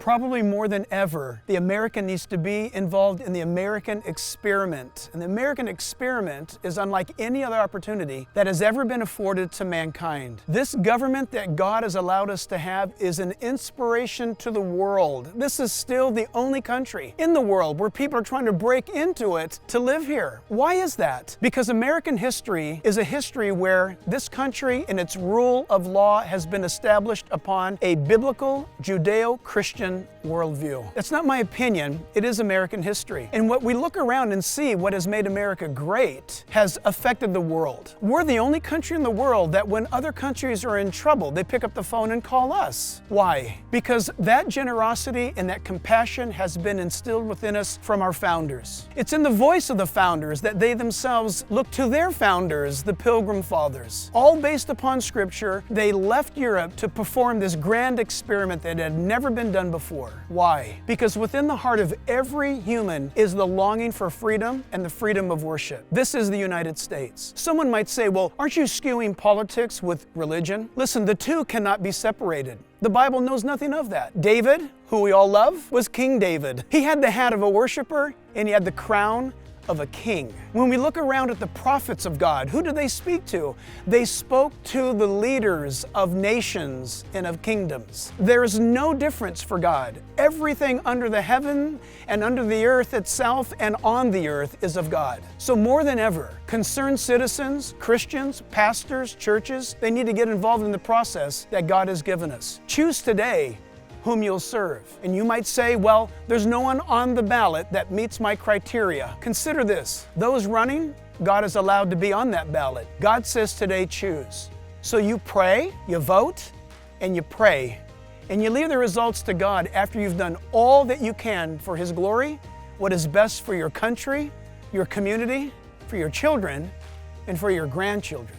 Probably more than ever, the American needs to be involved in the American experiment. And the American experiment is unlike any other opportunity that has ever been afforded to mankind. This government that God has allowed us to have is an inspiration to the world. This is still the only country in the world where people are trying to break into it to live here. Why is that? Because American history is a history where this country and its rule of law has been established upon a biblical Judeo-Christian worldview. That's not my opinion, it is American history. And what we look around and see what has made America great has affected the world. We're the only country in the world that when other countries are in trouble, they pick up the phone and call us. Why? Because that generosity and that compassion has been instilled within us from our founders. It's in the voice of the founders that they themselves look to their founders, the Pilgrim Fathers. All based upon Scripture, they left Europe to perform this grand experiment that had never been done before. Why? Because within the heart of every human is the longing for freedom and the freedom of worship. This is the United States. Someone might say, well, aren't you skewing politics with religion? Listen, the two cannot be separated. The Bible knows nothing of that. David, who we all love, was King David. He had the hat of a worshiper and he had the crown of a king. When we look around at the prophets of God, who do they speak to? They spoke to the leaders of nations and of kingdoms. There is no difference for God. Everything under the heaven and under the earth itself and on the earth is of God. So more than ever, concerned citizens, Christians, pastors, churches, they need to get involved in the process that God has given us. Choose today whom you'll serve. And you might say, well, there's no one on the ballot that meets my criteria. Consider this, those running, God is allowed to be on that ballot. God says today, choose. So you pray, you vote, and you pray, and you leave the results to God after you've done all that you can for His glory, what is best for your country, your community, for your children, and for your grandchildren.